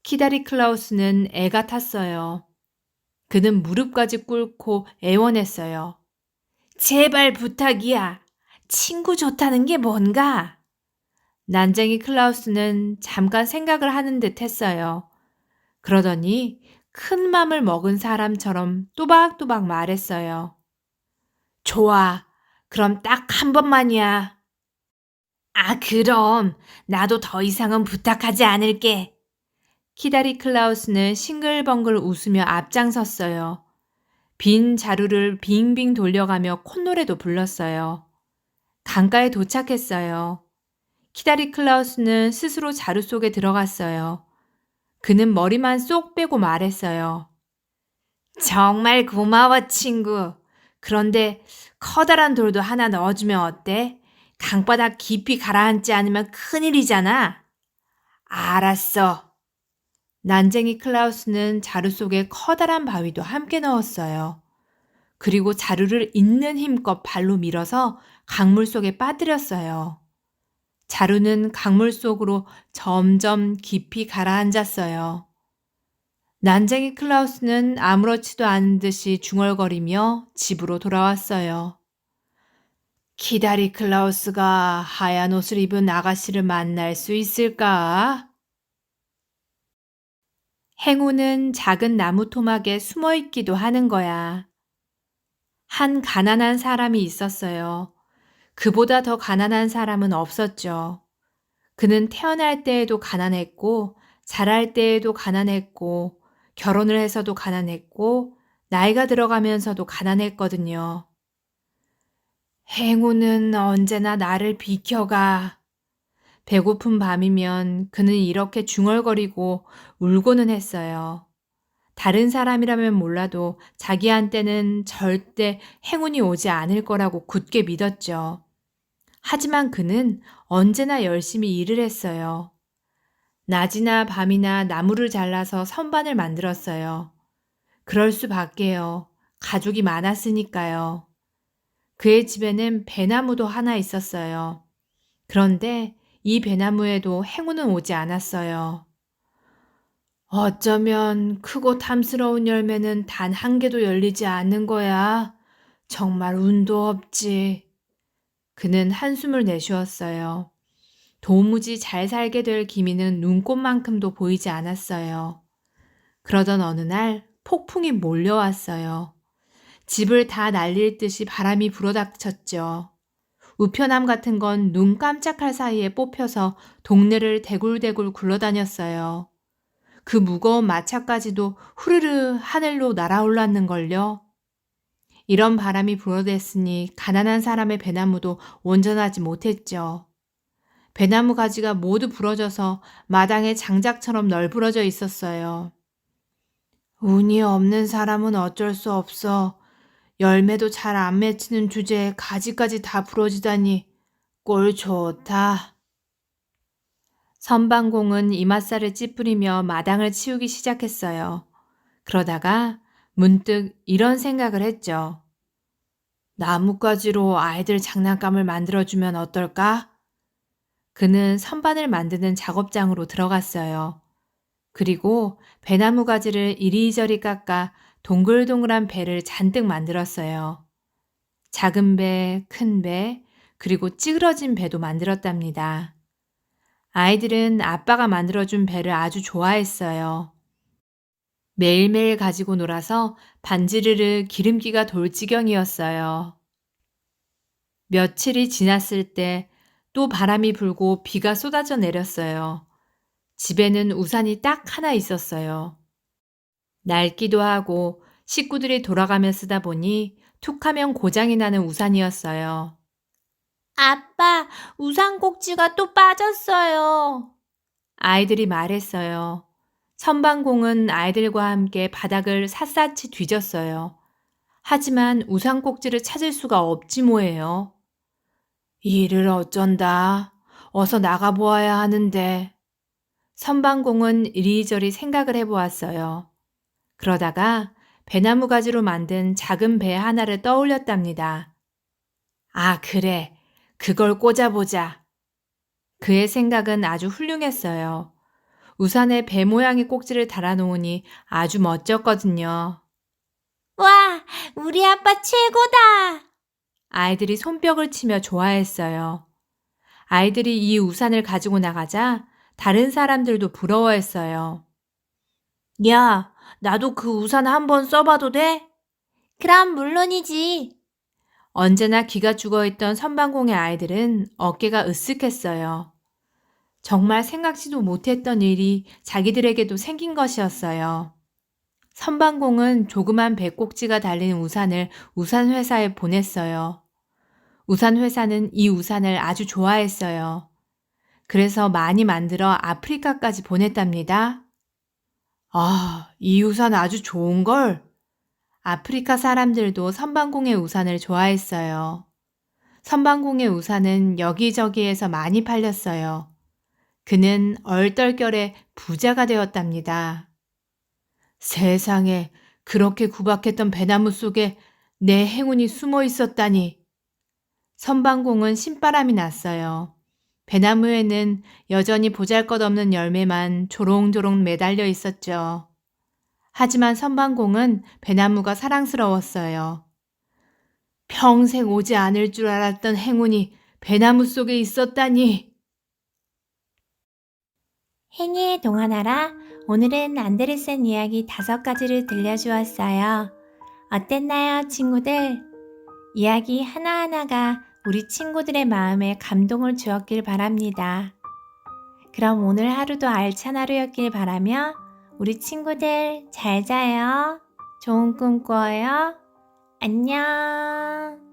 S1: 키다리 클라우스는 애가 탔어요. 그는 무릎까지 꿇고 애원했어요.
S2: 제발 부탁이야. 친구 좋다는 게 뭔가?
S1: 난쟁이 클라우스는 잠깐 생각을 하는 듯 했어요. 그러더니 큰 맘을 먹은 사람처럼 또박또박 말했어요.
S2: 좋아. 그럼 딱 한 번만이야. 아, 그럼 나도 더 이상은 부탁하지 않을게.
S1: 키다리 클라우스는 싱글벙글 웃으며 앞장섰어요. 빈 자루를 빙빙 돌려가며 콧노래도 불렀어요. 강가에 도착했어요. 키다리 클라우스는 스스로 자루 속에 들어갔어요. 그는 머리만 쏙 빼고 말했어요.
S2: 정말 고마워, 친구. 그런데 커다란 돌도 하나 넣어주면 어때? 강바닥 깊이 가라앉지 않으면 큰일이잖아. 알았어.
S1: 난쟁이 클라우스는 자루 속에 커다란 바위도 함께 넣었어요. 그리고 자루를 있는 힘껏 발로 밀어서 강물 속에 빠뜨렸어요. 자루는 강물 속으로 점점 깊이 가라앉았어요. 난쟁이 클라우스는 아무렇지도 않은 듯이 중얼거리며 집으로 돌아왔어요. 키다리 클라우스가 하얀 옷을 입은 아가씨를 만날 수 있을까? 행운은 작은 나무 토막에 숨어 있기도 하는 거야. 한 가난한 사람이 있었어요. 그보다 더 가난한 사람은 없었죠. 그는 태어날 때에도 가난했고, 자랄 때에도 가난했고, 결혼을 해서도 가난했고, 나이가 들어가면서도 가난했거든요. 행운은 언제나 나를 비켜가. 배고픈 밤이면 그는 이렇게 중얼거리고 울고는 했어요. 다른 사람이라면 몰라도 자기한테는 절대 행운이 오지 않을 거라고 굳게 믿었죠. 하지만 그는 언제나 열심히 일을 했어요. 낮이나 밤이나 나무를 잘라서 선반을 만들었어요. 그럴 수밖에요. 가족이 많았으니까요. 그의 집에는 배나무도 하나 있었어요. 그런데 이 배나무에도 행운은 오지 않았어요. 어쩌면 크고 탐스러운 열매는 단 한 개도 열리지 않는 거야. 정말 운도 없지. 그는 한숨을 내쉬었어요. 도무지 잘 살게 될 기미는 눈꽃만큼도 보이지 않았어요. 그러던 어느 날 폭풍이 몰려왔어요. 집을 다 날릴 듯이 바람이 불어닥쳤죠. 우편함 같은 건 눈 깜짝할 사이에 뽑혀서 동네를 대굴대굴 굴러다녔어요. 그 무거운 마차까지도 후르르 하늘로 날아올랐는걸요. 이런 바람이 불어댔으니 가난한 사람의 배나무도 온전하지 못했죠. 배나무 가지가 모두 부러져서 마당에 장작처럼 널브러져 있었어요. 운이 없는 사람은 어쩔 수 없어. 열매도 잘 안 맺히는 주제에 가지까지 다 부러지다니 꼴 좋다. 선방공은 이맛살을 찌푸리며 마당을 치우기 시작했어요. 그러다가 문득 이런 생각을 했죠. 나뭇가지로 아이들 장난감을 만들어주면 어떨까? 그는 선반을 만드는 작업장으로 들어갔어요. 그리고 배나무 가지를 이리저리 깎아 동글동글한 배를 잔뜩 만들었어요. 작은 배, 큰 배, 그리고 찌그러진 배도 만들었답니다. 아이들은 아빠가 만들어준 배를 아주 좋아했어요. 매일매일 가지고 놀아서 반지르르 기름기가 돌 지경이었어요. 며칠이 지났을 때 또 바람이 불고 비가 쏟아져 내렸어요. 집에는 우산이 딱 하나 있었어요. 낡기도 하고 식구들이 돌아가며 쓰다 보니 툭하면 고장이 나는 우산이었어요.
S2: 아빠, 우산 꼭지가 또 빠졌어요.
S1: 아이들이 말했어요. 선방공은 아이들과 함께 바닥을 샅샅이 뒤졌어요. 하지만 우산 꼭지를 찾을 수가 없지 뭐예요. 일을 어쩐다. 어서 나가보아야 하는데. 선방공은 이리저리 생각을 해보았어요. 그러다가 배나무 가지로 만든 작은 배 하나를 떠올렸답니다. 아, 그래. 그걸 꽂아보자. 그의 생각은 아주 훌륭했어요. 우산에 배 모양의 꼭지를 달아놓으니 아주 멋졌거든요.
S2: 와, 우리 아빠 최고다!
S1: 아이들이 손뼉을 치며 좋아했어요. 아이들이 이 우산을 가지고 나가자 다른 사람들도 부러워했어요.
S2: 야, 나도 그 우산 한번 써봐도 돼? 그럼 물론이지.
S1: 언제나 기가 죽어있던 선방공의 아이들은 어깨가 으쓱했어요. 정말 생각지도 못했던 일이 자기들에게도 생긴 것이었어요. 선방공은 조그만 배꼭지가 달린 우산을 우산회사에 보냈어요. 우산회사는 이 우산을 아주 좋아했어요. 그래서 많이 만들어 아프리카까지 보냈답니다. 아, 이 우산 아주 좋은걸? 아프리카 사람들도 선방공의 우산을 좋아했어요. 선방공의 우산은 여기저기에서 많이 팔렸어요. 그는 얼떨결에 부자가 되었답니다. 세상에, 그렇게 구박했던 배나무 속에 내 행운이 숨어 있었다니. 선방공은 신바람이 났어요. 배나무에는 여전히 보잘것없는 열매만 조롱조롱 매달려 있었죠. 하지만 선방공은 배나무가 사랑스러웠어요. 평생 오지 않을 줄 알았던 행운이 배나무 속에 있었다니.
S2: 행위의 동화나라, 오늘은 안데르센 이야기 5가지를 들려주었어요. 어땠나요, 친구들? 이야기 하나하나가 우리 친구들의 마음에 감동을 주었길 바랍니다. 그럼 오늘 하루도 알찬 하루였길 바라며 우리 친구들 잘 자요. 좋은 꿈 꿔요. 안녕.